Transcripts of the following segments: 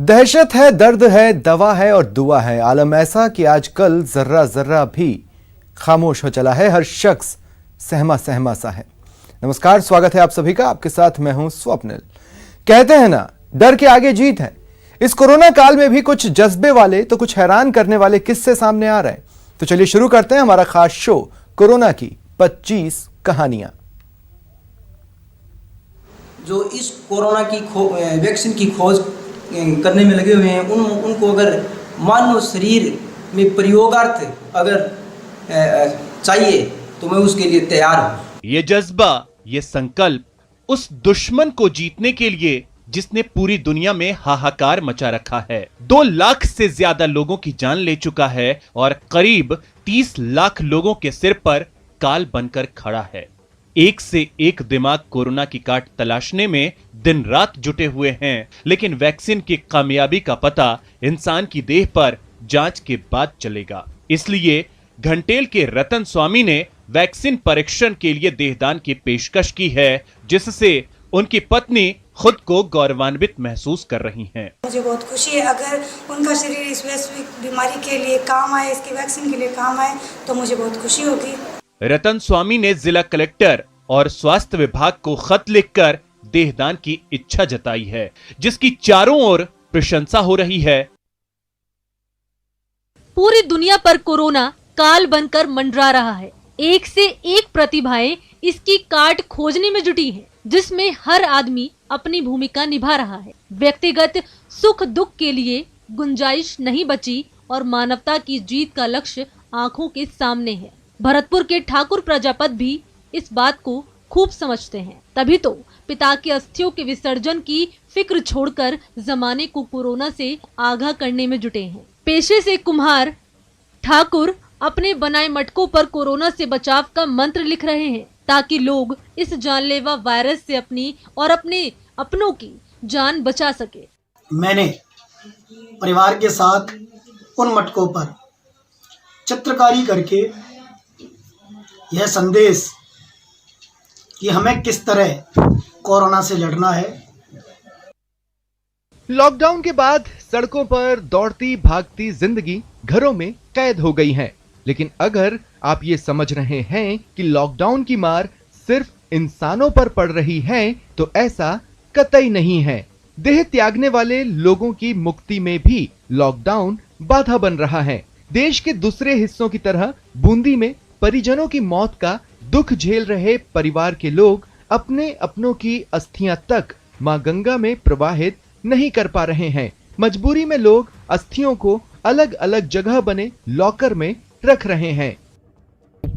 दहशत है, दर्द है, दवा है और दुआ है। आलम ऐसा कि आजकल जर्रा जर्रा भी खामोश हो चला है। हर शख्स सहमा सहमा सा है। नमस्कार, स्वागत है आप सभी का। आपके साथ मैं हूं स्वप्निल। कहते हैं ना, डर के आगे जीत है। इस कोरोना काल में भी कुछ जज्बे वाले तो कुछ हैरान करने वाले किस्से सामने आ रहे हैं। तो चलिए शुरू करते हैं हमारा खास शो, कोरोना की 25 कहानियां। जो इस कोरोना की वैक्सीन की खोज करने में लगे हुए हैं, उनको अगर मानव शरीर में प्रयोगार्थ अगर चाहिए तो मैं उसके लिए तैयार हूँ। ये जज्बा, ये संकल्प उस दुश्मन को जीतने के लिए जिसने पूरी दुनिया में हाहाकार मचा रखा है, 2 लाख से ज्यादा लोगों की जान ले चुका है और करीब 30 लाख लोगों के सिर पर काल बनकर खड़ा है। एक से एक दिमाग कोरोना की काट तलाशने में दिन रात जुटे हुए हैं, लेकिन वैक्सीन की कामयाबी का पता इंसान की देह पर जांच के बाद चलेगा। इसलिए घंटेल के रतन स्वामी ने वैक्सीन परीक्षण के लिए देहदान की पेशकश की है, जिससे उनकी पत्नी खुद को गौरवान्वित महसूस कर रही हैं। मुझे बहुत खुशी है, अगर उनका शरीर इस वैश्विक बीमारी के लिए काम आए, इसकी वैक्सीन के लिए काम आए, तो मुझे बहुत खुशी होगी। रतन स्वामी ने जिला कलेक्टर और स्वास्थ्य विभाग को खत लिखकर देहदान की इच्छा जताई है, जिसकी चारों ओर प्रशंसा हो रही है। पूरी दुनिया पर कोरोना काल बनकर मंडरा रहा है। एक से एक प्रतिभाएं इसकी काट खोजने में जुटी हैं, जिसमें हर आदमी अपनी भूमिका निभा रहा है। व्यक्तिगत सुख दुख के लिए गुंजाइश नहीं बची और मानवता की जीत का लक्ष्य आंखों के सामने है। भरतपुर के ठाकुर प्रजापत भी इस बात को खूब समझते हैं, तभी तो पिता की अस्थियों के विसर्जन की फिक्र छोड़कर जमाने को कोरोना से आगाह करने में जुटे हैं। पेशे से कुम्हार ठाकुर अपने बनाए मटकों पर कोरोना से बचाव का मंत्र लिख रहे हैं, ताकि लोग इस जानलेवा वायरस से अपनी और अपने अपनों की जान बचा सके। मैंने परिवार के साथ उन मटकों पर चित्रकारी करके यह संदेश कि हमें किस तरह कोरोना से लड़ना है। लॉकडाउन के बाद सड़कों पर दौड़ती भागती जिंदगी घरों में कैद हो गई है, लेकिन अगर आप ये समझ रहे हैं कि लॉकडाउन की मार सिर्फ इंसानों पर पड़ रही है, तो ऐसा कतई नहीं है। देह त्यागने वाले लोगों की मुक्ति में भी लॉकडाउन बाधा बन रहा है। देश के दूसरे हिस्सों की तरह बूंदी में परिजनों की मौत का दुख झेल रहे परिवार के लोग अपने अपनों की अस्थियां तक मां गंगा में प्रवाहित नहीं कर पा रहे हैं। मजबूरी में लोग अस्थियों को अलग अलग जगह बने लॉकर में रख रहे हैं।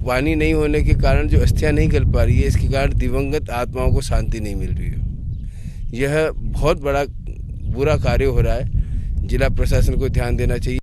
पानी नहीं होने के कारण जो अस्थियां नहीं निकल पा रही है, इसके कारण दिवंगत आत्माओं को शांति नहीं मिल रही है। यह बहुत बड़ा बुरा कार्य हो रहा है। जिला प्रशासन को ध्यान देना चाहिए।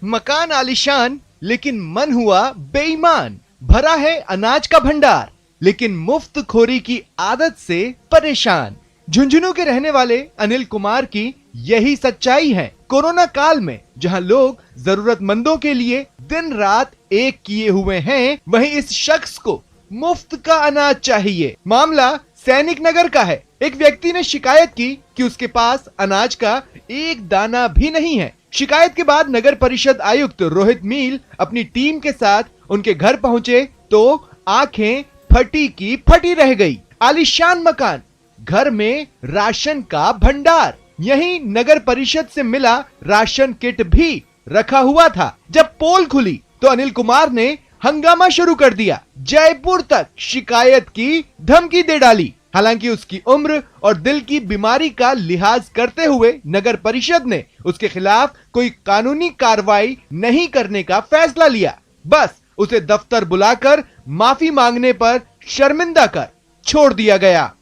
मकान आलीशान लेकिन मन हुआ बेईमान। भरा है अनाज का भंडार लेकिन मुफ्त खोरी की आदत से परेशान। झुंझुनू के रहने वाले अनिल कुमार की यही सच्चाई है। कोरोना काल में जहां लोग जरूरतमंदों के लिए दिन रात एक किए हुए हैं, वहीं इस शख्स को मुफ्त का अनाज चाहिए। मामला सैनिक नगर का है। एक व्यक्ति ने शिकायत की कि उसके पास अनाज का एक दाना भी नहीं है। शिकायत के बाद नगर परिषद आयुक्त रोहित मील अपनी टीम के साथ उनके घर पहुंचे तो आंखें फटी की फटी रह गई। आलीशान मकान, घर में राशन का भंडार, यहीं नगर परिषद से मिला राशन किट भी रखा हुआ था। जब पोल खुली तो अनिल कुमार ने हंगामा शुरू कर दिया। जयपुर तक शिकायत की धमकी दे डाली। हालांकि उसकी उम्र और दिल की बीमारी का लिहाज करते हुए नगर परिषद ने उसके खिलाफ कोई कानूनी कार्रवाई नहीं करने का फैसला लिया। बस उसे दफ्तर बुलाकर माफी मांगने पर शर्मिंदा कर छोड़ दिया गया।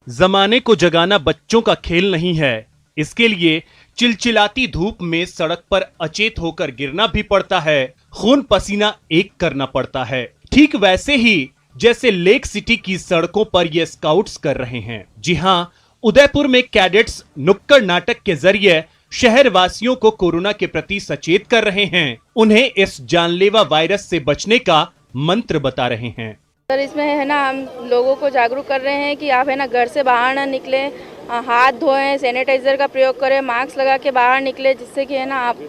जमाने को जगाना बच्चों का खेल नहीं है। इसके लिए चिलचिलाती धूप में सड़क पर अचेत होकर गिरना भी पड़ता है, खून पसीना एक करना पड़ता है। ठीक वैसे ही जैसे लेक सिटी की सड़कों पर ये स्काउट्स कर रहे हैं। जी हां, उदयपुर में कैडेट्स नुक्कड़ नाटक के जरिए शहर वासियों को कोरोना के प्रति सचेत कर रहे हैं। उन्हें इस जानलेवा वायरस से बचने का मंत्र बता रहे हैं। सर, इसमें है ना, हम लोगों को जागरूक कर रहे हैं कि आप है ना घर से बाहर ना निकलें हाथ धोएं, सैनिटाइजर का प्रयोग करें, मास्क लगा के बाहर निकले, जिससे कि है ना आप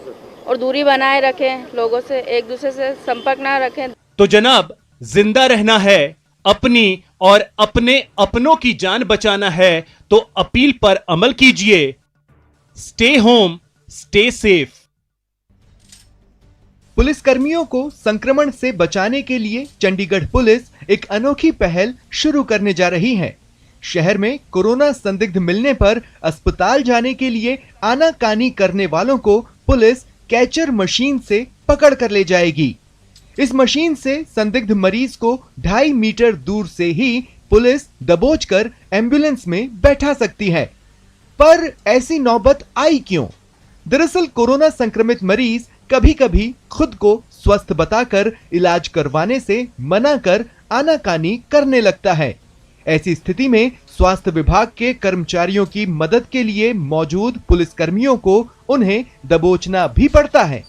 और दूरी बनाए रखें, लोगों से एक दूसरे से संपर्क ना रखें। तो जनाब, जिंदा रहना है, अपनी और अपने अपनों की जान बचाना है, तो अपील पर अमल कीजिए। Stay home, stay safe. Police कर्मियों को संक्रमण से बचाने के लिए चंडीगढ़ पुलिस एक अनोखी पहल शुरू करने जा रही है। शहर में कोरोना संदिग्ध मिलने पर अस्पताल जाने के लिए आनाकानी करने वालों को पुलिस कैचर मशीन से पकड़ कर ले जाएगी। इस मशीन से संदिग्ध मरीज को 2.5 मीटर दूर से ही पुलिस दबोचकर एम्बुलेंस में बैठा सकती है। पर ऐसी नौबत आई क्यों? दरअसल कोरोना संक्रमित मरीज कभी कभी खुद को स्वस्थ बताकर इलाज करवाने से मना कर आनाकानी करने लगता है। ऐसी स्थिति में स्वास्थ्य विभाग के कर्मचारियों की मदद के लिए मौजूद पुलिसकर्मियों को उन्हें दबोचना भी पड़ता है।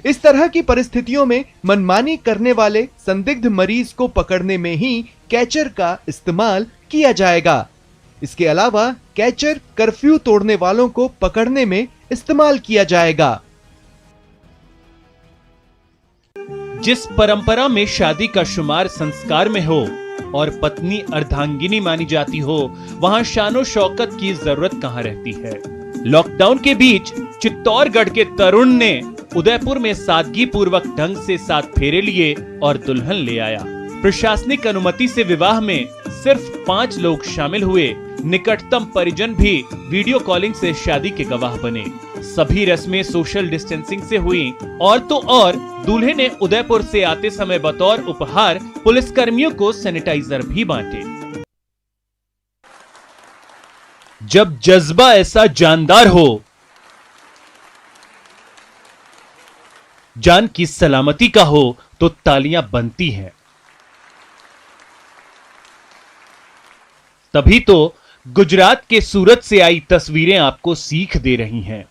इस तरह की परिस्थितियों में मनमानी करने वाले संदिग्ध मरीज को पकड़ने में ही कैचर का इस्तेमाल किया जाएगा। इसके अलावा कैचर कर्फ्यू तोड़ने वालों को पकड़ने में इस्तेमाल किया जाएगा। जिस परंपरा में शादी का शुमार संस्कार में हो और पत्नी अर्धांगिनी मानी जाती हो, वहां शानो शौकत की जरूरत कहां रहती है। लॉकडाउन के बीच चित्तौड़गढ़ के तरुण ने उदयपुर में सादगी पूर्वक ढंग से 7 फेरे लिए और दुल्हन ले आया। प्रशासनिक अनुमति से विवाह में सिर्फ 5 लोग शामिल हुए। निकटतम परिजन भी वीडियो कॉलिंग से शादी के गवाह बने। सभी रस्में सोशल डिस्टेंसिंग से हुई और तो और दूल्हे ने उदयपुर से आते समय बतौर उपहार पुलिसकर्मियों को सैनिटाइजर भी बांटे। जब जज्बा ऐसा जानदार हो, जान की सलामती का हो, तो तालियां बनती हैं। तभी तो गुजरात के सूरत से आई तस्वीरें आपको सीख दे रही हैं।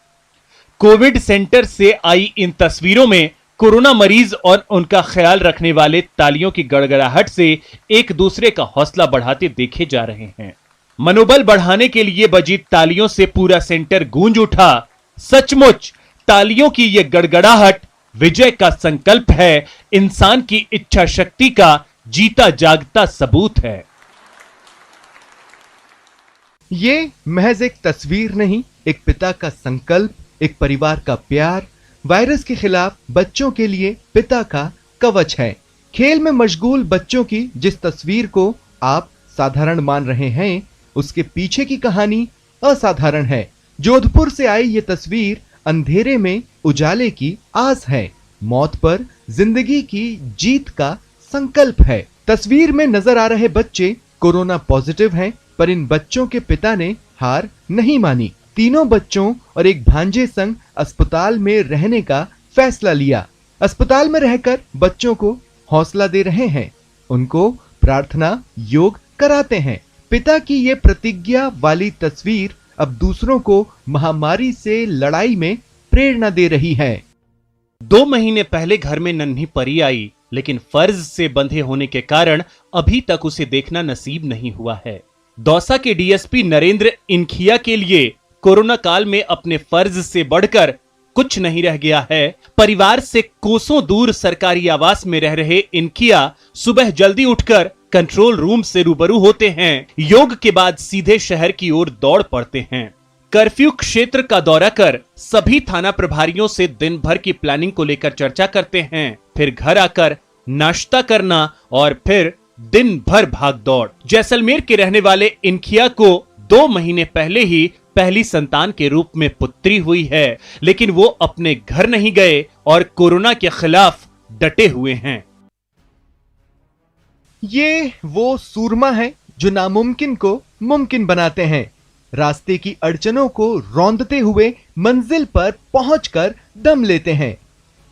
कोविड सेंटर से आई इन तस्वीरों में कोरोना मरीज और उनका ख्याल रखने वाले तालियों की गड़गड़ाहट से एक दूसरे का हौसला बढ़ाते देखे जा रहे हैं। मनोबल बढ़ाने के लिए बजी तालियों से पूरा सेंटर गूंज उठा। सचमुच तालियों की यह गड़गड़ाहट विजय का संकल्प है, इंसान की इच्छा शक्ति का जीता जागता सबूत है। ये महज एक तस्वीर नहीं, एक पिता का संकल्प, एक परिवार का प्यार, वायरस के खिलाफ बच्चों के लिए पिता का कवच है। खेल में मशगूल बच्चों की जिस तस्वीर को आप साधारण मान रहे हैं, उसके पीछे की कहानी असाधारण है। जोधपुर से आई ये तस्वीर अंधेरे में उजाले की आस है, मौत पर जिंदगी की जीत का संकल्प है। तस्वीर में नजर आ रहे बच्चे कोरोना पॉजिटिव हैं, पर इन बच्चों के पिता ने हार नहीं मानी। तीनों बच्चों और एक भांजे संग अस्पताल में रहने का फैसला लिया। अस्पताल में रहकर बच्चों को हौसला दे रहे हैं, उनको प्रार्थना योग कराते हैं। पिता की ये प्रतिज्ञा वाली तस्वीर अब दूसरों को महामारी से लड़ाई में प्रेरणा दे रही है। 2 महीने पहले घर में नन्ही परी आई, लेकिन फर्ज से बंधे होने के कारण अभी तक उसे देखना नसीब नहीं हुआ है। दौसा के डीएसपी नरेंद्र इनखिया के लिए कोरोना काल में अपने फर्ज से बढ़कर कुछ नहीं रह गया है। परिवार से कोसों दूर सरकारी आवास में रह रहे इनखिया सुबह जल्दी उठकर कंट्रोल रूम से रूबरू होते हैं। योग के बाद सीधे शहर की ओर दौड़ पड़ते हैं। कर्फ्यू क्षेत्र का दौरा कर सभी थाना प्रभारियों से दिन भर की प्लानिंग को लेकर चर्चा करते हैं। फिर घर आकर नाश्ता करना और फिर दिन भर भाग दौड़। जैसलमेर के रहने वाले इनखिया को 2 महीने पहले ही पहली संतान के रूप में पुत्री हुई है, लेकिन वो अपने घर नहीं गए और कोरोना के खिलाफ डटे हुए हैं। ये वो सूरमा है जो नामुमकिन को मुमकिन बनाते हैं। रास्ते की अड़चनों को रौंदते हुए मंजिल पर पहुंचकर दम लेते हैं।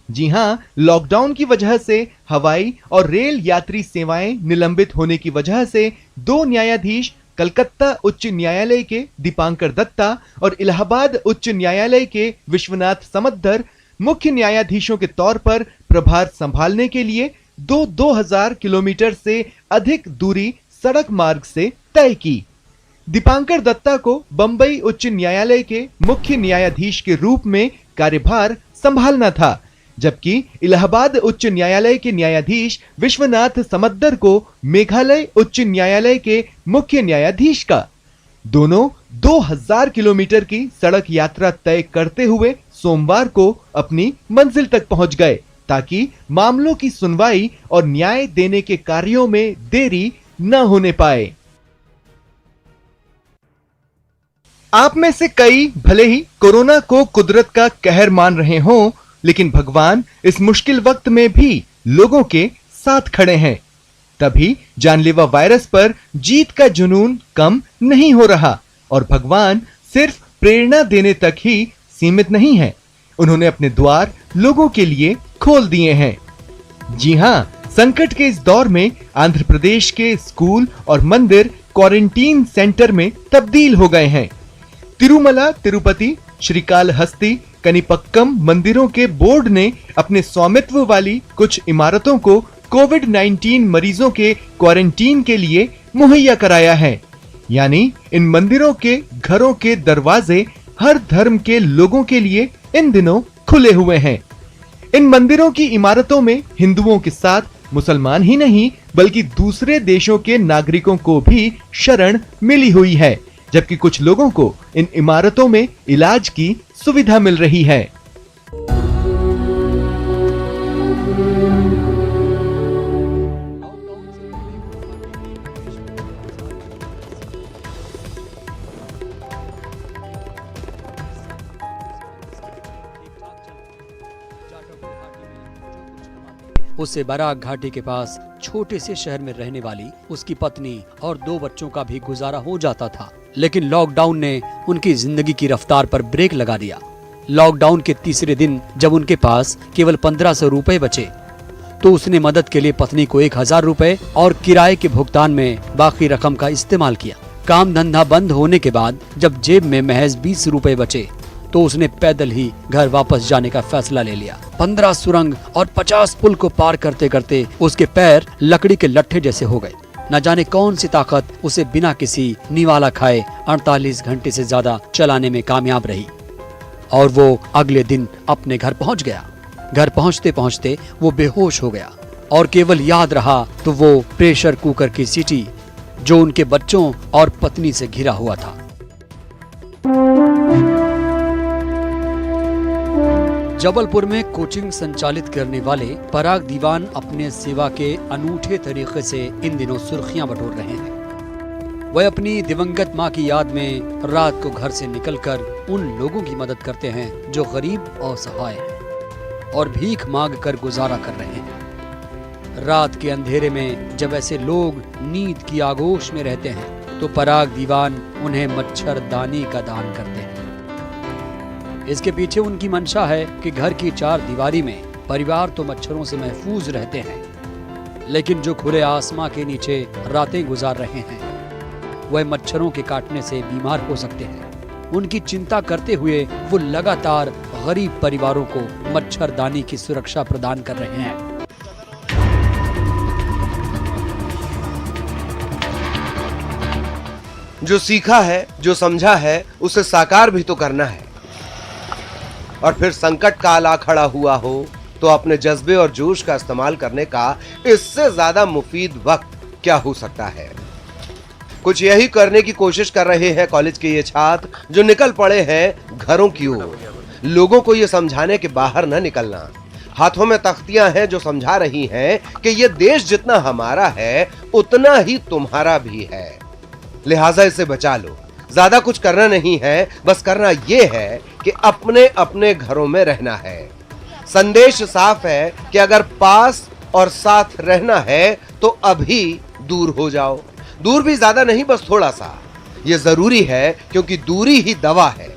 जी हां, लॉकडाउन की वजह से हवाई और रेल यात्री सेवाएं निलंबित होने की वजह से 2 न्यायाधीश कलकत्ता उच्च न्यायालय के दीपांकर दत्ता और इलाहाबाद उच्च न्यायालय के विश्वनाथ समद्दर मुख्य न्यायाधीशों के तौर पर प्रभार संभालने के लिए 2000 किलोमीटर से अधिक दूरी सड़क मार्ग से तय की। दीपांकर दत्ता को बंबई उच्च न्यायालय के मुख्य न्यायाधीश के रूप में कार्यभार संभालना था, जबकि इलाहाबाद उच्च न्यायालय के न्यायाधीश विश्वनाथ समद्दर को मेघालय उच्च न्यायालय के मुख्य न्यायाधीश का। दोनों 2000 किलोमीटर की सड़क यात्रा तय करते हुए सोमवार को अपनी मंजिल तक पहुंच गए, ताकि मामलों की सुनवाई और न्याय देने के कार्यों में देरी न होने पाए। आप में से कई भले ही कोरोना को कुदरत का कहर मान रहे हों, लेकिन भगवान इस मुश्किल वक्त में भी लोगों के साथ खड़े हैं। तभी जानलेवा वायरस पर जीत का जुनून कम नहीं हो रहा और भगवान सिर्फ प्रेरणा देने तक ही सीमित नहीं है, उन्होंने अपने द्वार लोगों के लिए खोल दिए हैं। जी हां, संकट के इस दौर में आंध्र प्रदेश के स्कूल और मंदिर क्वारंटीन सेंटर में तब्दील हो गए हैं। तिरुमला, तिरुपति, श्रीकालहस्ती, कनिपक्कम मंदिरों के बोर्ड ने अपने स्वामित्व वाली कुछ इमारतों को कोविड-19 मरीजों के क्वारंटीन के लिए मुहैया कराया है। यानी इन मंदिरों के घरों के दरवाजे हर धर्म के लोगों के लिए इन दिनों खुले हुए हैं। इन मंदिरों की इमारतों में हिंदुओं के साथ मुसलमान ही नहीं बल्कि दूसरे देशों के नागरिकों को भी शरण मिली हुई है, जबकि कुछ लोगों को इन इमारतों में इलाज की सुविधा मिल रही है। उससे बराक घाटी के पास छोटे से शहर में रहने वाली उसकी पत्नी और 2 बच्चों का भी गुजारा हो जाता था, लेकिन लॉकडाउन ने उनकी जिंदगी की रफ्तार पर ब्रेक लगा दिया। लॉकडाउन के तीसरे दिन जब उनके पास केवल 1500 रुपए बचे, तो उसने मदद के लिए पत्नी को 1000 रुपए और किराए के भुगतान में बाकी रकम का इस्तेमाल किया। काम धंधा बंद होने के बाद जब जेब में महज 20 रुपए बचे, तो उसने पैदल ही घर वापस जाने का फैसला ले लिया। 15 सुरंग और 50 पुल को पार करते करते उसके पैर लकड़ी के लट्ठे जैसे हो गए। न जाने कौन सी ताकत उसे बिना किसी निवाला खाए 48 घंटे से ज्यादा चलाने में कामयाब रही और वो अगले दिन अपने घर पहुंच गया। घर पहुंचते पहुंचते वो बेहोश हो गया और केवल याद रहा तो वो प्रेशर कुकर की सीटी जो उनके बच्चों और पत्नी से घिरा हुआ था। जबलपुर में कोचिंग संचालित करने वाले पराग दीवान अपने सेवा के अनूठे तरीके से इन दिनों सुर्खियां बटोर रहे हैं। वह अपनी दिवंगत मां की याद में रात को घर से निकलकर उन लोगों की मदद करते हैं जो गरीब और असहाय हैं और भीख मांग कर गुजारा कर रहे हैं। रात के अंधेरे में जब ऐसे लोग नींद की आगोश में रहते हैं तो पराग दीवान उन्हें मच्छरदानी का दान करते हैं। इसके पीछे उनकी मंशा है कि घर की 4 दीवारी में परिवार तो मच्छरों से महफूज रहते हैं, लेकिन जो खुले आसमां के नीचे रातें गुजार रहे हैं वह मच्छरों के काटने से बीमार हो सकते हैं। उनकी चिंता करते हुए वो लगातार गरीब परिवारों को मच्छरदानी की सुरक्षा प्रदान कर रहे हैं। जो सीखा है, जो समझा है, उसे साकार भी तो करना है। और फिर संकट काल आ खड़ा हुआ हो तो अपने जज्बे और जोश का इस्तेमाल करने का इससे ज्यादा मुफीद वक्त क्या हो सकता है। कुछ यही करने की कोशिश कर रहे हैं कॉलेज के ये छात्र जो निकल पड़े हैं घरों की ओर, लोगों को ये समझाने के बाहर न निकलना। हाथों में तख्तियां हैं जो समझा रही हैं कि ये देश जितना हमारा है उतना ही तुम्हारा भी है, लिहाजा इसे बचा लो। ज्यादा कुछ करना नहीं है, बस करना यह है कि अपने अपने घरों में रहना है। संदेश साफ है कि अगर पास और साथ रहना है तो अभी दूर हो जाओ। दूर भी ज्यादा नहीं, बस थोड़ा सा। यह जरूरी है क्योंकि दूरी ही दवा है।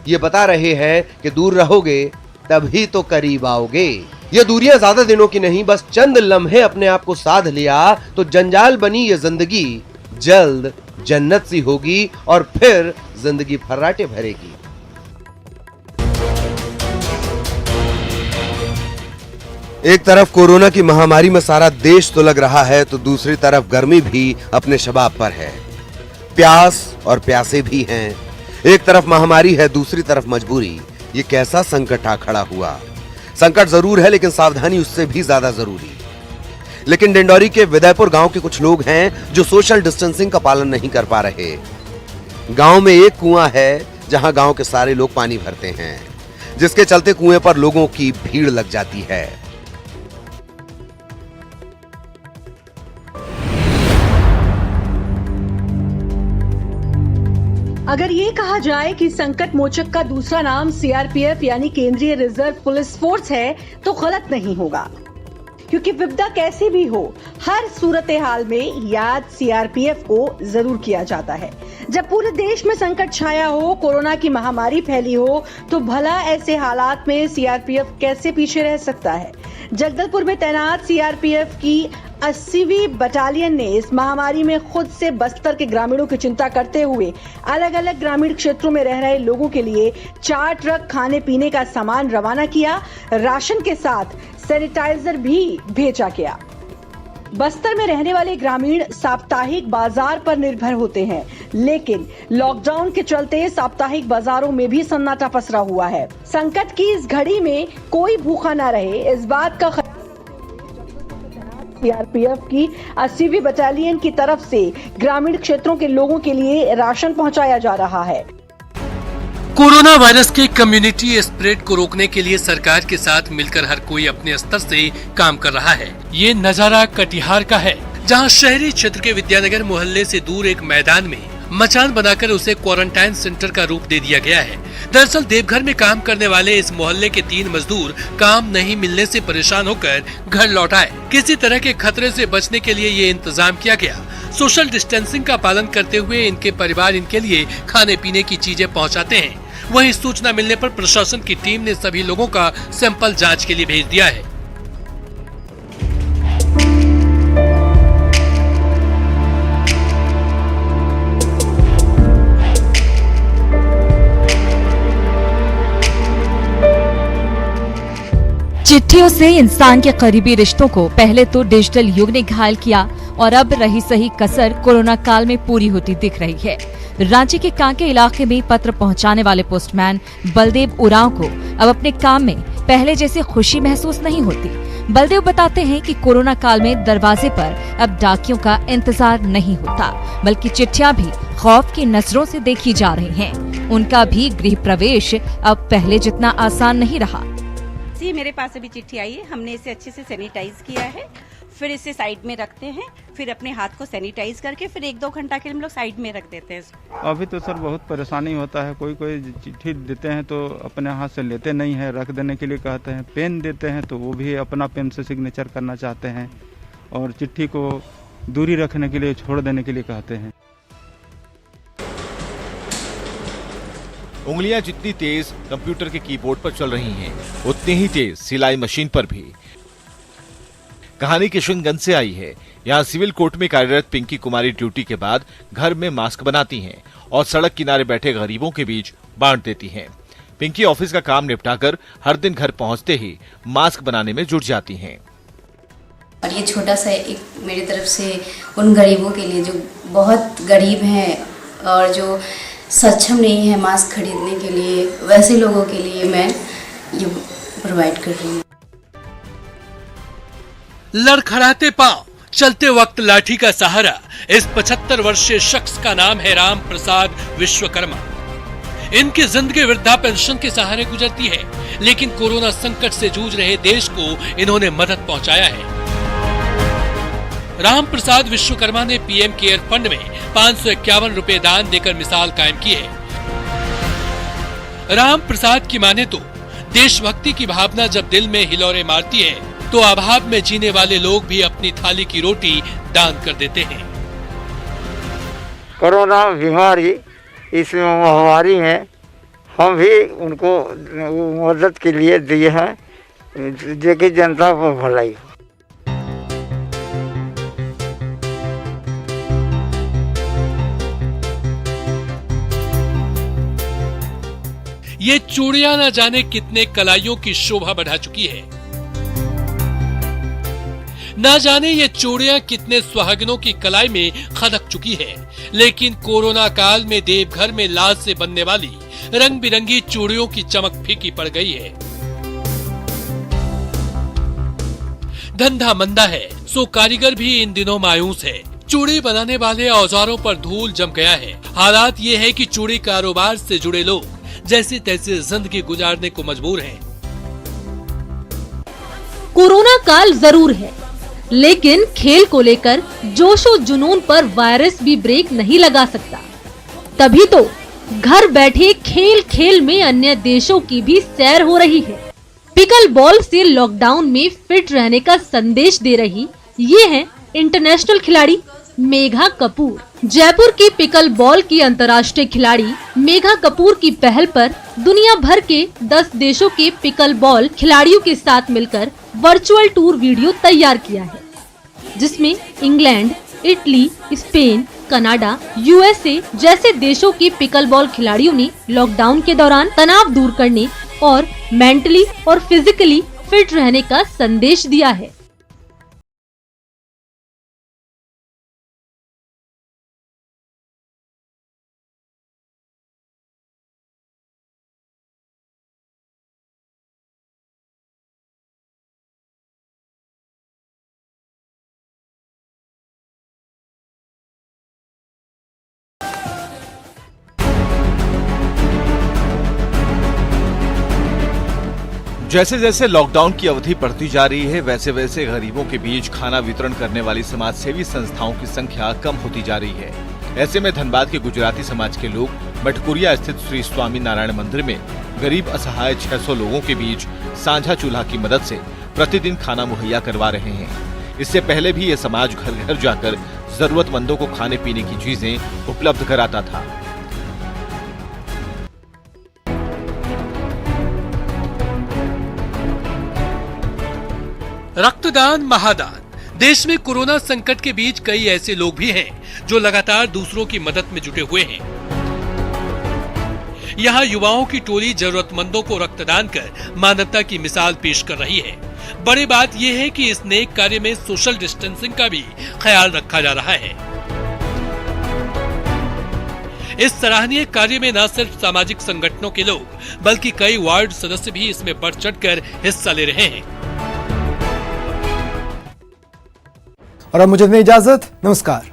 ये बता रहे हैं कि दूर रहोगे तभी तो करीब आओगे। ये दूरियां ज्यादा दिनों की नहीं, बस चंद लम्हे अपने आप को साध लिया तो जंजाल बनी ये जिंदगी जल्द जन्नत सी होगी और फिर जिंदगी फर्राटे भरेगी। एक तरफ कोरोना की महामारी में सारा देश तो लग रहा है तो दूसरी तरफ गर्मी भी अपने शबाब पर है। प्यास और प्यासे भी हैं। एक तरफ महामारी है, दूसरी तरफ मजबूरी। ये कैसा संकट आ खड़ा हुआ। संकट जरूर है, लेकिन सावधानी उससे भी ज्यादा जरूरी। लेकिन डिंडौरी के विदयपुर गांव के कुछ लोग हैं जो सोशल डिस्टेंसिंग का पालन नहीं कर पा रहे। गांव में एक कुआं है जहां गांव के सारे लोग पानी भरते हैं, जिसके चलते कुएं पर लोगों की भीड़ लग जाती है। अगर ये कहा जाए कि संकट मोचक का दूसरा नाम सीआरपीएफ यानी केंद्रीय रिजर्व पुलिस फोर्स है तो गलत नहीं होगा, क्योंकि विपदा कैसी भी हो, हर सूरत हाल में याद सीआरपीएफ को जरूर किया जाता है। जब पूरे देश में संकट छाया हो, कोरोना की महामारी फैली हो, तो भला ऐसे हालात में सीआरपीएफ कैसे पीछे रह सकता है। जगदलपुर में तैनात सीआरपीएफ की 80वीं बटालियन ने इस महामारी में खुद से बस्तर के ग्रामीणों की चिंता करते हुए अलग अलग ग्रामीण क्षेत्रों में रह रहे लोगों के लिए 4 ट्रक खाने पीने का सामान रवाना किया। राशन के साथ सैनिटाइजर भी भेजा गया। बस्तर में रहने वाले ग्रामीण साप्ताहिक बाजार पर निर्भर होते हैं, लेकिन लॉकडाउन के चलते साप्ताहिक बाजारों में भी सन्नाटा पसरा हुआ है। संकट की इस घड़ी में कोई भूखा न रहे, इस बात का सीआरपीएफ की 80वीं बटालियन की तरफ से ग्रामीण क्षेत्रों के लोगों के लिए राशन पहुंचाया जा रहा है। कोरोना वायरस के कम्युनिटी स्प्रेड को रोकने के लिए सरकार के साथ मिलकर हर कोई अपने स्तर से काम कर रहा है। ये नजारा कटिहार का है, जहां शहरी क्षेत्र के विद्यानगर मोहल्ले से दूर एक मैदान में मचान बनाकर उसे क्वारंटाइन सेंटर का रूप दे दिया गया है। दरअसल देवघर में काम करने वाले इस मोहल्ले के 3 मजदूर काम नहीं मिलने से परेशान होकर घर लौट आए। किसी तरह के खतरे से बचने के लिए ये इंतजाम किया गया। सोशल डिस्टेंसिंग का पालन करते हुए इनके परिवार इनके लिए खाने पीने की चीजें पहुंचाते हैं। वहीं सूचना मिलने पर प्रशासन की टीम ने सभी लोगों का सैंपल जांच के लिए भेज दिया है। चिट्ठियों से इंसान के करीबी रिश्तों को पहले तो डिजिटल युग ने घायल किया और अब रही सही कसर कोरोना काल में पूरी होती दिख रही है। रांची के कांके इलाके में पत्र पहुंचाने वाले पोस्टमैन बलदेव उरांव को अब अपने काम में पहले जैसे खुशी महसूस नहीं होती। बलदेव बताते हैं कि कोरोना काल में दरवाजे पर अब डाकियों का इंतजार नहीं होता, बल्कि चिट्ठियां भी खौफ की नजरों से देखी जा रही हैं। उनका भी गृह प्रवेश अब पहले जितना आसान नहीं रहा। जी, मेरे पास अभी चिट्ठी आई है। हमने इसे अच्छे से सैनिटाइज किया है, फिर इसे साइड में रखते हैं, फिर अपने हाथ को सैनिटाइज करके फिर 1-2 घंटा के लिए हम लोग साइड में रख देते हैं। अभी तो सर बहुत परेशानी होता है। कोई चिट्ठी देते हैं तो अपने हाथ से लेते नहीं है, रख देने के लिए कहते हैं। पेन देते हैं तो वो भी अपना पेन से सिग्नेचर करना चाहते हैं, और चिट्ठी को दूरी रखने के लिए छोड़ देने के लिए कहते हैं। उंगलियां जितनी तेज कंप्यूटर के कीबोर्ड पर चल रही हैं, उतनी ही तेज सिलाई मशीन पर भी। कहानी किशनगंज से आई है। यहाँ सिविल कोर्ट में कार्यरत पिंकी कुमारी ड्यूटी के बाद घर में मास्क बनाती हैं और सड़क किनारे बैठे गरीबों के बीच बांट देती हैं। पिंकी ऑफिस का काम निपटाकर हर दिन घर पहुंचते ही मास्क बनाने में जुट जाती हैं। और ये छोटा सा एक मेरी तरफ से उन गरीबों के लिए जो बहुत गरीब हैं और जो सक्षम नहीं है मास्क खरीदने के लिए, वैसे लोगों के लिए मैं ये प्रोवाइड कर रही हूँ। लड़खड़ाते पांव, चलते वक्त लाठी का सहारा, इस 75 वर्षीय शख्स का नाम है राम प्रसाद विश्वकर्मा। इनकी जिंदगी वृद्धा पेंशन के सहारे गुजरती है, लेकिन कोरोना संकट से जूझ रहे देश को इन्होंने मदद पहुंचाया है। राम प्रसाद विश्वकर्मा ने पीएम केयर फंड में 551 रुपए दान देकर मिसाल कायम की है। राम प्रसाद की माने तो देशभक्ति की भावना जब दिल में हिलोरे मारती है, तो अभाव में जीने वाले लोग भी अपनी थाली की रोटी दान कर देते हैं। कोरोना बीमारी इस महामारी में हम भी उनको मदद के लिए दिए हैं, जो कि जनता को भलाई। ये चूड़ियां न जाने कितने कलाइयों की शोभा बढ़ा चुकी है। ना जाने ये चूड़ियां कितने सुहागिनों की कलाई में खदक चुकी है, लेकिन कोरोना काल में देवघर में लाज से बनने वाली रंग बिरंगी चूड़ियों की चमक फीकी पड़ गई है। धंधा मंदा है, सो कारीगर भी इन दिनों मायूस है। चूड़ी बनाने वाले औजारों पर धूल जम गया है। हालात ये है कि चूड़ी कारोबार से जुड़े लोग जैसे तैसे जिंदगी गुजारने को मजबूर हैं। कोरोना काल जरूर है, लेकिन खेल को लेकर जोशो जुनून पर वायरस भी ब्रेक नहीं लगा सकता। तभी तो घर बैठे खेल खेल में अन्य देशों की भी सैर हो रही है। पिकल बॉल से लॉकडाउन में फिट रहने का संदेश दे रही ये है इंटरनेशनल खिलाड़ी मेघा कपूर। जयपुर की पिकल बॉल की अंतर्राष्ट्रीय खिलाड़ी मेघा कपूर की पहल पर दुनिया भर के 10 देशों के पिकल बॉल खिलाड़ियों के साथ मिलकर वर्चुअल टूर वीडियो तैयार किया है, जिसमें England, Italy, Spain, Canada, USA जैसे देशों के पिकल बॉल खिलाड़ियों ने लॉकडाउन के दौरान तनाव दूर करने और मेंटली और फिजिकली फिट रहने का संदेश दिया है। जैसे जैसे लॉकडाउन की अवधि बढ़ती जा रही है, वैसे वैसे गरीबों के बीच खाना वितरण करने वाली समाज सेवी संस्थाओं की संख्या कम होती जा रही है। ऐसे में धनबाद के गुजराती समाज के लोग मटकुरिया स्थित श्री स्वामी नारायण मंदिर में गरीब असहाय 600 लोगों के बीच साझा चूल्हा की मदद से प्रतिदिन खाना मुहैया करवा रहे हैं। इससे पहले भी ये समाज घर घर जाकर जरूरतमंदों को खाने पीने की चीजें उपलब्ध कराता था। रक्तदान महादान। देश में कोरोना संकट के बीच कई ऐसे लोग भी हैं जो लगातार दूसरों की मदद में जुटे हुए हैं। यहाँ युवाओं की टोली जरूरतमंदों को रक्तदान कर मानवता की मिसाल पेश कर रही है। बड़ी बात यह है कि इस नेक कार्य में सोशल डिस्टेंसिंग का भी ख्याल रखा जा रहा है। इस सराहनीय कार्य में न सिर्फ सामाजिक संगठनों के लोग बल्कि कई वार्ड सदस्य भी इसमें बढ़ चढ़कर हिस्सा ले रहे हैं। और अब मुझे दें इजाजत। नमस्कार।